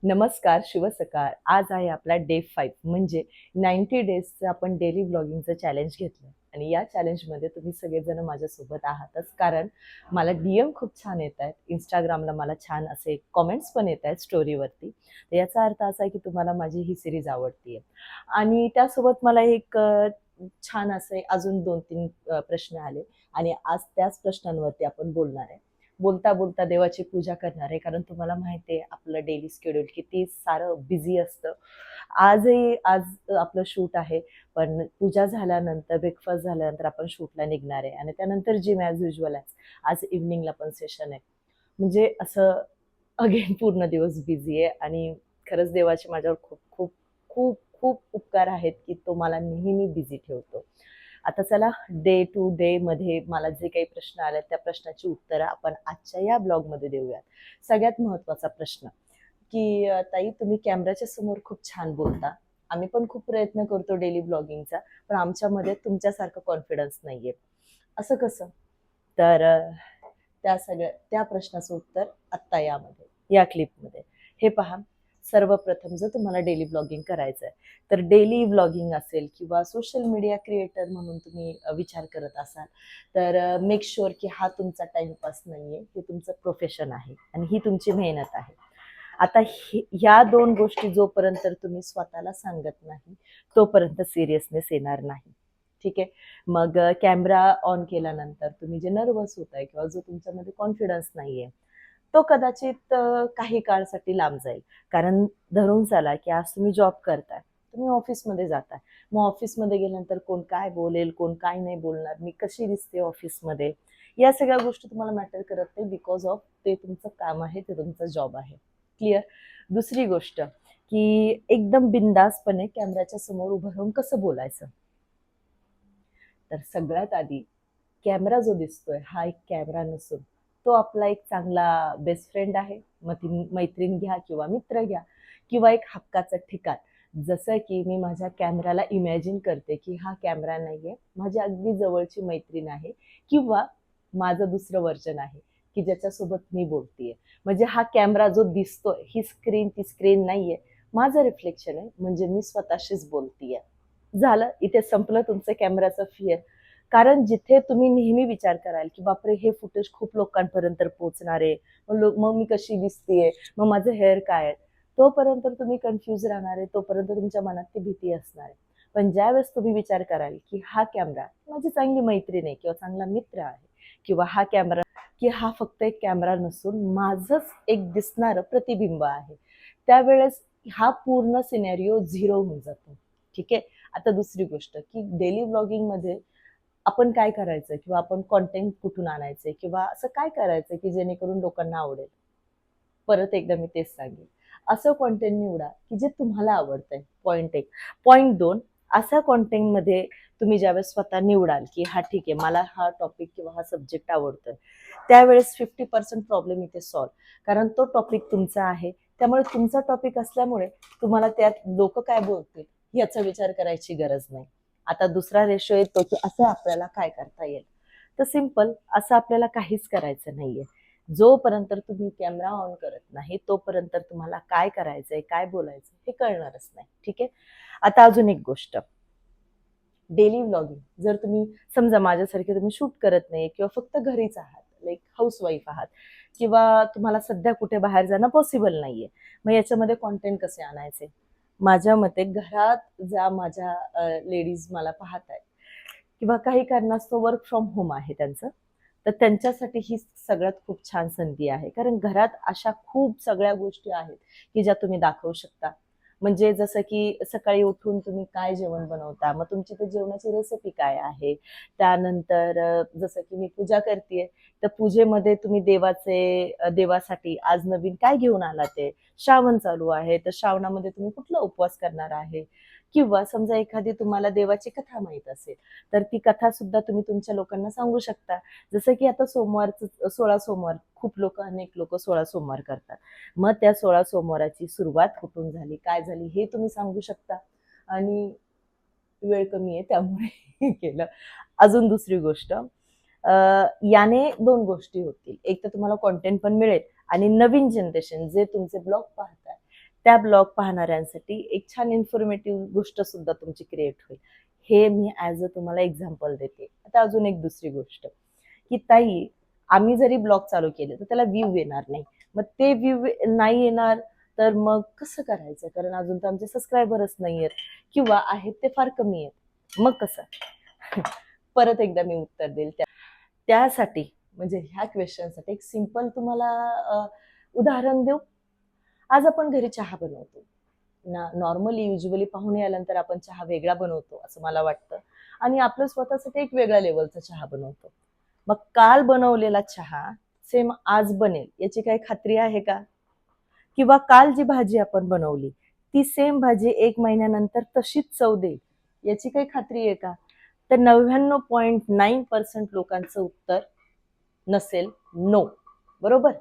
नमस्कार, शुभ सकाळ. आज आहे आपला डे 5 म्हणजे 90 डेजचं आपण डेली व्लॉगिंगचं चॅलेंज घेतलं आणि या चॅलेंजमध्ये तुम्ही सगळेजण माझ्यासोबत आहातच. कारण मला डी-एम खूप छान येतायत. Instagramला मला छान असे कमेंट्स पण येतायत स्टोरीवरती. तर याचा अर्थ असा आहे की तुम्हाला माझी ही सीरीज आवडतीये. आणि त्यासोबत मला एक छान असे अजून 2-3 प्रश्न आले आणि आज त्याच प्रश्नांवरती आपण बोलणार आहे. बोलता बोलता देवाची पूजा करणार आहे कारण तुम्हाला माहिती आहे आपलं डेली शेड्यूल किती सारं बिझी असतं. आज आपलं शूट आहे, पण पूजा झाल्यानंतर ब्रेकफास्ट झाल्यानंतर आपण शूटला निघणार आहे आणि त्यानंतर जिम ॲज युजुअल आहे. आज इव्हनिंगला पण सेशन आहे. म्हणजे असं अगेन पूर्ण दिवस बिझी आहे आणि खरंच देवाचे माझ्यावर खूप खूप खूप खूप उपकार आहेत की तो मला नेहमी बिझी ठेवतो. आता चला डे टू डे मध्ये मला जे काही प्रश्न आले त्या प्रश्नाची उत्तरं आपण आजच्या या ब्लॉगमध्ये देऊयात. सगळ्यात महत्त्वाचा प्रश्न की ताई तुम्ही कॅमेऱ्याच्या समोर खूप छान बोलता. आम्ही पण खूप प्रयत्न करतो डेली ब्लॉगिंगचा, पण आमच्यामध्ये तुमच्यासारखं कॉन्फिडन्स नाहीये. असं कसं? तर त्या प्रश्नाचं उत्तर आत्ता या क्लिपमध्ये. हे पहा, सर्वप्रथम जर तुम्हाला डेली ब्लॉगिंग करायचं आहे, तर डेली व्लॉगिंग असेल किंवा सोशल मीडिया क्रिएटर म्हणून तुम्ही विचार करत असाल, तर मेक शुअर की हा तुमचा टाईमपास नाहीये, हे तुमचं प्रोफेशन आहे आणि ही तुमची मेहनत आहे. आता ह्या 2 गोष्टी जोपर्यंत तुम्ही स्वतःला सांगत नाही, तोपर्यंत सिरियसनेस येणार नाही. ठीक आहे. मग कॅमेरा ऑन केल्यानंतर तुम्ही जे नर्व्हस होताय किंवा जो तुमच्यामध्ये कॉन्फिडन्स नाहीये, तो कदाचित काही काळासाठी लांब जाईल. कारण धरून चला, की आज तुम्ही जॉब करताय, तुम्ही ऑफिसमध्ये जाताय. मग ऑफिसमध्ये गेल्यानंतर कोण काय बोलेल, कोण काय नाही बोलणार, मी कशी दिसते ऑफिसमध्ये, या सगळ्या गोष्टी तुम्हाला मॅटर करत नाही बिकॉज ऑफ ते तुमचं काम आहे, ते तुमचा जॉब आहे. क्लिअर? दुसरी गोष्ट, की एकदम बिनधास्तपणे कॅमेऱ्याच्या समोर उभं राहून कसं बोलायचं? तर सगळ्यात आधी कॅमेरा जो दिसतोय हा एक कॅमेरा नसून तो आपला एक चांगला बेस्ट फ्रेंड आहे. मग ती मैत्रीण घ्या किंवा मित्र घ्या किंवा एक हक्काचं ठिकाण. जसं की मी माझ्या कॅमेराला इमॅजिन करते की हा कॅमेरा नाहीये, माझी अगदी जवळची मैत्रीण आहे किंवा माझं दुसरं वर्जन आहे की ज्याच्यासोबत मी बोलतेय. म्हणजे हा कॅमेरा जो दिसतोय ही स्क्रीन ती स्क्रीन नाहीये, माझं रिफ्लेक्शन आहे, म्हणजे मी स्वतःशीच बोलतीये. झालं, इथे संपलं तुमचं कॅमेराचं फिअर. कारण जिथे तुम्ही नेहमी विचार कराल, की बापरे! हे फुटेज खूप लोकांपर्यंत पोहोचणार आहे. मग मी कशी दिसतीये? मग माझं हेअर काय आहे? तोपर्यंत तुम्ही कन्फ्यूज राहणार आहे. तोपर्यंत तुमच्या मनात ती भीती असणार आहे. पण ज्यावेळेस तुम्ही विचार कराल, की हा कॅमेरा माझी चांगली मैत्रीण आहे किंवा चांगला मित्र आहे किंवा हा फक्त एक कॅमेरा नसून माझंच एक दिसणारं प्रतिबिंब आहे. त्यावेळेस हा पूर्ण सिनेरिओ 0 होऊन जातो. ठीक आहे? आता दुसरी गोष्ट, की डेली व्लॉगिंगमध्ये आपण काय करायचं किंवा आपण कंटेंट कुठून आणायचे किंवा असं काय करायचं की जेणेकरून लोकांना आवडेल. परत एकदा मी तेच सांगेन. असं कंटेंट निवडा की जे तुम्हाला आवडतंय. पॉइंट 1. पॉइंट 2, असा कंटेंटमध्ये तुम्ही ज्यावेळेस स्वतः निवडाल की हा ठीक आहे, मला हा टॉपिक किंवा हा सब्जेक्ट आवडतोय. त्यावेळेस 50% प्रॉब्लेम इथे सॉल्व्ह. कारण तो टॉपिक तुमचा आहे. त्यामुळे तुमचा टॉपिक असल्यामुळे तुम्हाला त्यात लोकं काय बोलतील याचा विचार करायची गरज नाही. आता दुसरा रेशो येतो की असं आपल्याला काय करता येईल? तर सिंपल असं आपल्याला काहीच करायचं नाहीये. जोपर्यंत तुम्ही कॅमेरा ऑन करत नाही, तोपर्यंत तुम्हाला काय करायचंय, काय बोलायचं हे कळणारच नाही. ठीक आहे? आता अजून एक गोष्ट, डेली व्लॉगिंग जर तुम्ही समजा माझ्यासारखे तुम्ही शूट करत नाही किंवा फक्त घरीच आहात, लाईक हाऊसवाईफ आहात किंवा तुम्हाला सध्या कुठे बाहेर जाणं पॉसिबल नाहीये. मग याच्यामध्ये कंटेंट कसे आणायचे? माझ्या मते घरात ज्या माझ्या लेडीज मला पाहत आहेत किंवा काही कारणास्तव वर्क फ्रॉम होम आहे त्यांचं, तर त्यांच्यासाठी ही सगळ्यात खूप छान संधी आहे. कारण घरात अशा खूप सगळ्या गोष्टी आहेत, की ज्या तुम्ही दाखवू शकता. म्हणजे जसं की सकाळी उठून तुम्ही काय जेवण बनवता, मग तुमची ते जेवणाची रेसिपी काय आहे. त्यानंतर जसं की मी पूजा करतीये, तर पूजेमध्ये तुम्ही देवासाठी आज नवीन काय घेऊन आलात ते. श्रावण चालू आहे, तर श्रावणामध्ये तुम्ही कुठला उपवास करणार आहे किंवा समजा एखादी तुम्हाला देवाची कथा माहीत असेल, तर ती कथा सुद्धा तुम्ही तुमच्या लोकांना सांगू शकता. जसं की आता 16 सोमवार अनेक लोक 16 सोमवार करतात. मग त्या 16 सोमवाराची सुरुवात कुठून झाली, काय झाली हे तुम्ही सांगू शकता. आणि वेळ कमी आहे त्यामुळे हे केलं. अजून दुसरी गोष्ट, याने 2 गोष्टी होतील. एक तर तुम्हाला कंटेंट पण मिळेल आणि नवीन जनरेशन जे तुमचे ब्लॉग पाहताय त्या ब्लॉग पाहणाऱ्यांसाठी एक छान इन्फॉर्मेटिव्ह गोष्ट सुद्धा तुमची क्रिएट होईल. हे मी ॲज अ तुम्हाला एक्झाम्पल देते. आता अजून एक दुसरी गोष्ट, की ताई आम्ही जरी ब्लॉग चालू केले तर त्याला व्ह्यू येणार नाही. मग ते व्ह्यू नाही येणार तर मग कसं करायचं? कारण अजून तर आमचे सबस्क्रायबरच नाही आहेत किंवा आहेत ते फार कमी आहेत. मग कसं? परत एकदा मी उत्तर देईल त्यासाठी म्हणजे ह्या क्वेश्चनसाठी एक सिंपल तुम्हाला उदाहरण देऊ. आज आपण घरी चहा बनवतो ना. नॉर्मली युजली पाहुणे आल्यानंतर आपण चहा वेगळा बनवतो असं मला वाटतं आणि आपलं स्वतःसाठी एक वेगळ्या लेवलचा चहा बनवतो. मग काल बनवलेला चहा सेम आज बनेल याची काही खात्री आहे का? किंवा काल जी भाजी आपण बनवली ती सेम भाजी 1 महिन्यानंतर तशीच चव देईल याची काही खात्री आहे का? तर 99.9% लोकांचं उत्तर नसेल, नो. बरोबर?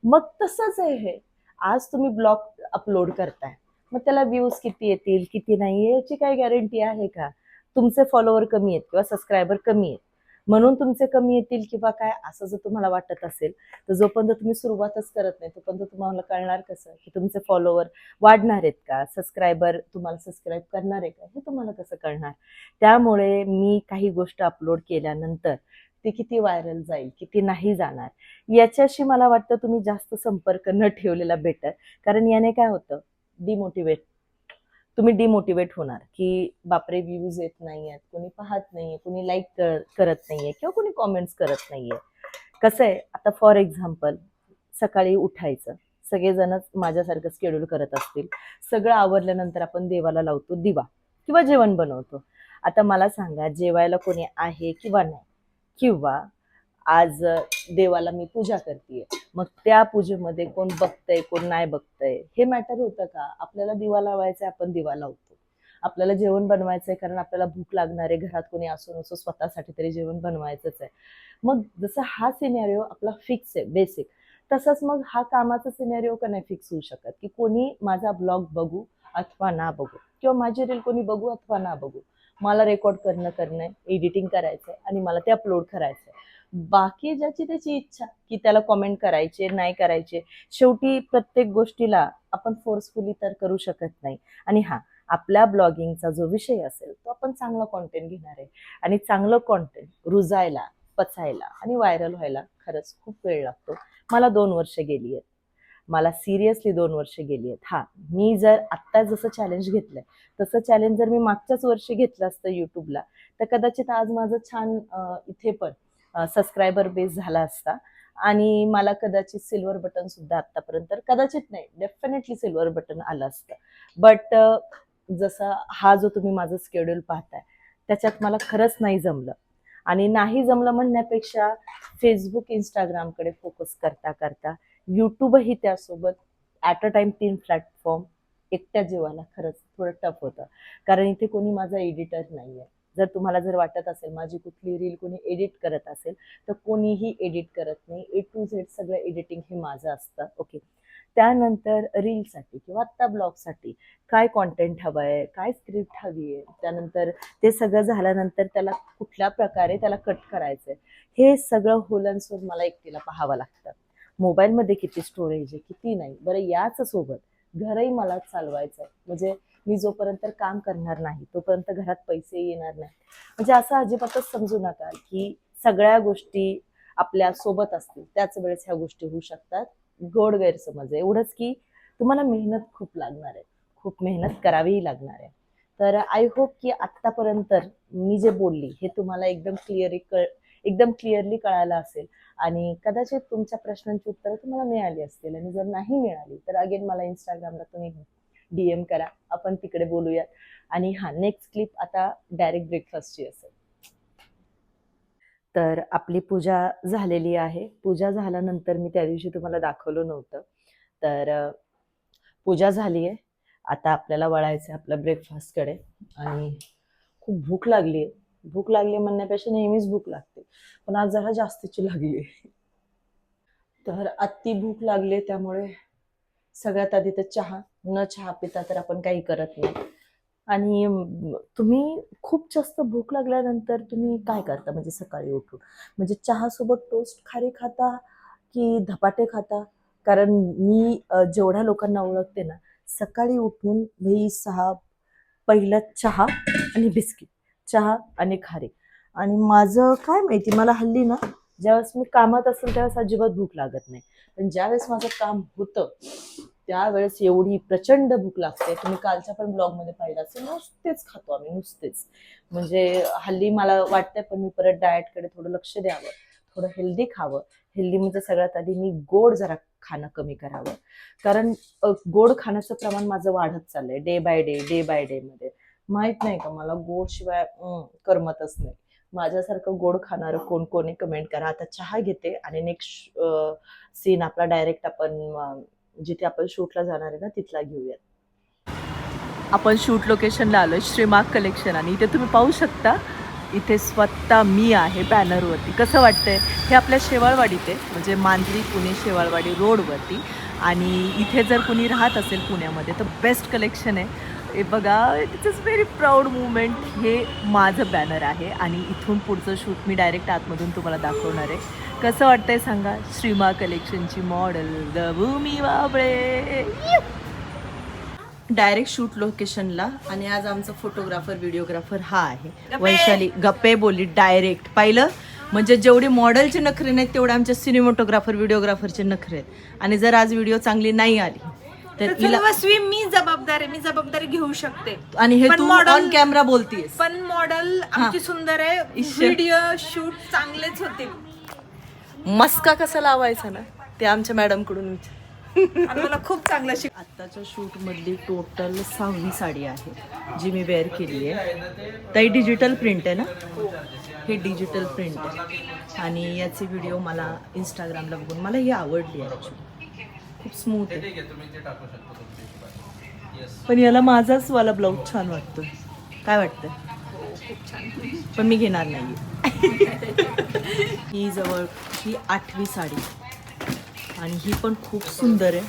मग तसंच आहे हे. आज तुम्ही ब्लॉग अपलोड करताय. मग त्याला व्ह्यूज किती येतील, किती नाही याची काही गॅरंटी आहे का? तुमचे फॉलोवर कमी आहेत किंवा सबस्क्रायबर कमी आहेत. म्हणून तुमचे कमी येतील किंवा काय असं जर तुम्हाला वाटत असेल, तर जोपर्यंत तुम्ही सुरुवातच करत नाही, तोपर्यंत तुम्हाला कळणार कसं, की तुमचे फॉलोवर वाढणार आहेत का? सबस्क्रायबर तुम्हाला सबस्क्राईब करणार आहे का? हे तुम्हाला कसं कळणार? त्यामुळे मी काही गोष्ट अपलोड केल्यानंतर ती किती व्हायरल जाईल, किती नाही जाणार, याच्याशी मला वाटतं तुम्ही जास्त संपर्क न ठेवलेला बेटर. कारण याने काय होतं, डिमोटिवेट तुम्ही डिमोटिवेट होणार, की बापरे व्ह्यूज येत नाहीयेत, कोणी पाहत नाहीये, कोणी लाईक करत नाहीये किंवा कोणी कॉमेंट्स करत नाहीये. कसं आहे, आता फॉर एक्झाम्पल सकाळी उठायचं, सगळेजणच माझ्यासारखं शेड्यूल करत असतील. सगळं आवरल्यानंतर आपण देवाला लावतो दिवा किंवा जेवण बनवतो. आता मला सांगा, जेवायला कोणी आहे किंवा नाही, किंवा आज देवाला मी पूजा करतेय, मग त्या पूजेमध्ये कोण बघतंय कोण नाही बघतंय हे मॅटर होतं का? आपल्याला दिवा लावायचा, आपण दिवा लावतो. आपल्याला जेवण बनवायचंय कारण आपल्याला भूक लागणार आहे, घरात कोणी असो नसो स्वतःसाठी तरी जेवण बनवायचंच आहे. मग जसं हा सिनेरिओ आपला फिक्स आहे बेसिक, तसंच मग हा कामाचा सिनेरिओ का नाही फिक्स होऊ शकत, की कोणी माझा ब्लॉग बघू अथवा ना बघू, किंवा माझी रील कोणी बघू अथवा ना बघू, मला रेकॉर्ड करणं एडिटिंग करायचंय आणि मला ते अपलोड करायचंय. बाकी ज्याची त्याची इच्छा, की त्याला कॉमेंट करायचे नाही करायचे, शेवटी प्रत्येक गोष्टीला आपण फोर्सफुली तर करू शकत नाही. आणि हा, आपल्या ब्लॉगिंगचा जो विषय असेल तो आपण चांगला कॉन्टेंट घेणार आहे, आणि चांगलं कॉन्टेंट रुजायला, पचायला आणि व्हायरल व्हायला खरंच खूप वेळ लागतो. मला 2 वर्ष गेली आहेत, मला सिरियसली 2 वर्ष गेली आहेत. हा, मी जर आत्ता जसं चॅलेंज घेतलंय तसं चॅलेंज जर मी मागच्याच वर्षी घेतलं असतं युट्यूबला, तर कदाचित आज माझं छान इथे पण सबस्क्रायबर बेस झाला असता आणि मला कदाचित सिल्वर बटन सुद्धा आतापर्यंत, कदाचित नाही डेफिनेटली सिल्वर बटन आलं असतं. बट जसा हा जो तुम्ही माझं स्केड्यूल पाहताय त्याच्यात मला खरंच नाही जमलं. आणि नाही जमलं म्हणण्यापेक्षा फेसबुक इंस्टाग्रामकडे फोकस करता करता यूट्यूबही त्यासोबत ॲट अ टाइम 3 प्लॅटफॉर्म एकट्या जीवाला खरंच थोडं टफ होतं. कारण इथे कोणी माझा एडिटर नाही आहे. तुम्हाला जर वाटत असेल माझी कुठली रील कोणी एडिट करत असेल, तर कोणीही एडिट करत नाही. A to Z सगळं एडिटिंग हे माझं असतं. ओके. त्यानंतर रीलसाठी किंवा आत्ता ब्लॉगसाठी काय कॉन्टेंट हवं आहे, काय स्क्रिप्ट हवी आहे, त्यानंतर ते सगळं झाल्यानंतर त्याला कुठल्या प्रकारे त्याला कट करायचं आहे, हे सगळं होलनसोल मला एकटीला पाहावं लागतं. मोबाईलमध्ये किती स्टोरेज आहे, किती नाही. बरं, याच सोबत घरही मला चालवायचं आहे. म्हणजे मी जोपर्यंत काम करणार नाही तोपर्यंत घरात पैसे येणार नाही. म्हणजे असं अजिबातच समजू नका की सगळ्या गोष्टी आपल्या सोबत असतील त्याच वेळेस ह्या गोष्टी होऊ शकतात. गोड गैरसमज आहे एवढंच, की तुम्हाला मेहनत खूप लागणार आहे, खूप मेहनत करावीही लागणार आहे. तर आय होप की आत्तापर्यंत मी जे बोलली हे तुम्हाला एकदम क्लिअरली कळालं असेल, आणि कदाचित तुमच्या प्रश्नांची उत्तरं तुम्हाला मिळाली असतील. आणि जर नाही मिळाली तर अगेन मला इंस्टाग्रामला तुम्ही DM करा, आपण तिकडे बोलूयात. आणि हा, नेक्स्ट क्लिप आता डायरेक्ट ब्रेकफास्टची असेल. तर आपली पूजा झालेली आहे. पूजा झाल्यानंतर मी त्या दिवशी तुम्हाला दाखवलं नव्हतं. तर पूजा झाली आहे. आता आपल्याला वळायचं आहे आपल्या ब्रेकफास्टकडे. आणि खूप भूक लागली आहे. भूक लागली म्हणण्यापेक्षा नेहमीच भूक लागते, पण आज जरा जास्तीची लागली आहे. तर अति भूक लागली त्यामुळे सगळ्यात आधी तर चहा. न चहा पिता तर आपण काही करत नाही. आणि तुम्ही खूप जास्त भूक लागल्यानंतर तुम्ही काय करता, म्हणजे सकाळी उठून म्हणजे चहासोबत टोस्ट खारी खाता की धपाटे खाता? कारण मी जेवढ्या लोकांना ओळखते ना, सकाळी उठून 6 पहिला चहा आणि बिस्किट, चहा आणि खारी. आणि माझं काय माहिती, मला हल्ली ना ज्यावेळेस मी कामात असेल त्यावेळेस अजिबात भूक लागत नाही, पण ज्यावेळेस माझं काम होतं त्यावेळेस एवढी प्रचंड भूक लागते. तुम्ही कालच्या पण ब्लॉगमध्ये पाहिलं असेल, नुसतेच खातो आम्ही, नुसतेच. म्हणजे हल्ली मला वाटतंय पण मी परत डाएटकडे थोडं लक्ष द्यावं, थोडं हेल्दी खावं. हेल्दी म्हणजे सगळ्यात आधी मी गोड जरा खाणं कमी करावं, कारण गोड खाण्याचं प्रमाण माझं वाढत चाललंय डे बाय डे मध्ये. माहित नाही का, मला गोड शिवाय करमतच नाही. माझ्यासारखं गोड खाणारं कोण कोणी कमेंट करा. आता चहा घेते आणि नेक्स्ट सीन आपला डायरेक्ट आपण जिथे आपण शूटला जाणार आहे ना तिथला घेऊयात. आपण शूट लोकेशनला आलोय, श्रीमार्क कलेक्शन. आणि इथे तुम्ही पाहू शकता, इथे स्वतः मी आहे बॅनरवरती. कसं वाटतंय? हे आपल्या शेवाळवाडीत आहे, म्हणजे मांजरी पुणे शेवाळवाडी रोडवरती. आणि इथे जर कोणी राहत असेल पुण्यामध्ये तर बेस्ट कलेक्शन आहे. हे बघा, it's is very proud movement. हे माझं बॅनर आहे आणि इथून पुढचं शूट मी डायरेक्ट आतमधून तुम्हाला दाखवणार आहे. कसं वाटतंय सांगा? श्रीमार्क कलेक्शनची मॉडेल द भूमी बाबळे डायरेक्ट शूट लोकेशनला. आणि आज आमचा फोटोग्राफर व्हिडिओग्राफर हा आहे वैशाली. गप्पे बोलली डायरेक्ट. पाहिलं, म्हणजे जेवढे मॉडेलचे नखरे नाहीत तेवढे आमच्या सिनेमॅटोग्राफर व्हिडिओग्राफरचे नखरे आहेत. आणि जर आज व्हिडिओ चांगली नाही आली तर मी जबाबदारी घेऊ शकते. आणि हे तू ऑन कॅमेरा बोलतीयस, पण मॉडेल आमची सुंदर आहे, व्हिडिओ शूट चांगलेच होते. मस्का कसा लावायचा ना ते आमच्या मॅडम कडून विचार. आणि मला खूप चांगलं आत्ताच्या शूट मधली टोटल 6वी साडी आहे जी मी वेअर केली आहे. ताई डिजिटल प्रिंट आहे ना? हे डिजिटल प्रिंट आहे. आणि याचे व्हिडिओ मला इंस्टाग्रामला बघून मला ही आवडली आहे. खूप स्मूथ आहे, पण याला माझाच वाला ब्लाऊज छान वाटतो. काय वाटतं? पण मी घेणार नाही. ही जवळ ही 8वी साडी आणि ही पण खूप सुंदर आहे.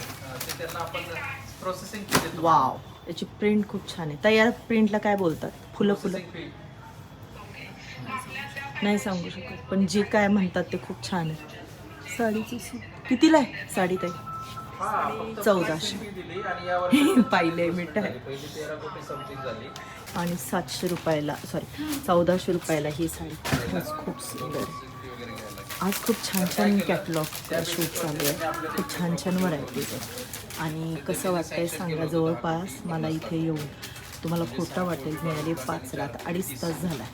वाव, याची प्रिंट खूप छान आहे. तर या प्रिंटला काय बोलतात? फुलं फुलं नाही सांगू शकत, पण जे काय म्हणतात ते खूप छान आहे. साडीची कितीला आहे साडी ताई? 1400 पाहिले मी आणि 700 रुपयाला, सॉरी 1400 रुपयाला ही साडी. खरंच खूप सुंदर आहे. आज खूप छान छान कॅटलॉग शूट चालू आहे, खूप छान छान व्हरायटीज आहे. आणि कसं वाटतंय सांगा? जवळपास मला इथे येऊन, तुम्हाला खोटं वाटेल, मिळाले 5ला. आता 2.5 तास झाला.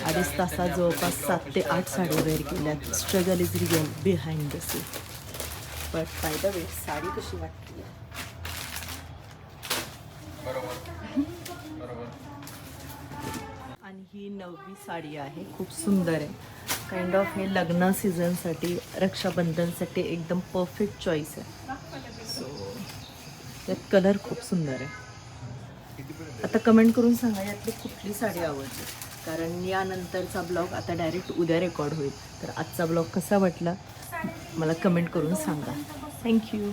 2.5 तासात जवळपास 7 ते 8 साड्या वेअर केल्यात. Struggle is real behind the scene. But by the way, sari कशी वाटली? आणि ही 9वी साडी आहे, खूप सुंदर आहे. काइंड ऑफ हे लग्न सीझनसाठी, रक्षाबंधनसाठी एकदम परफेक्ट चॉईस आहे. सो यात कलर खूप सुंदर आहे. आता कमेंट करून सांगा यातली कुठली साडी आवडते, कारण यानंतरचा ब्लॉग आता डायरेक्ट उद्या रेकॉर्ड होईल. तर आजचा ब्लॉग कसा वाटला मला कमेंट करून सांगा. थँक्यू.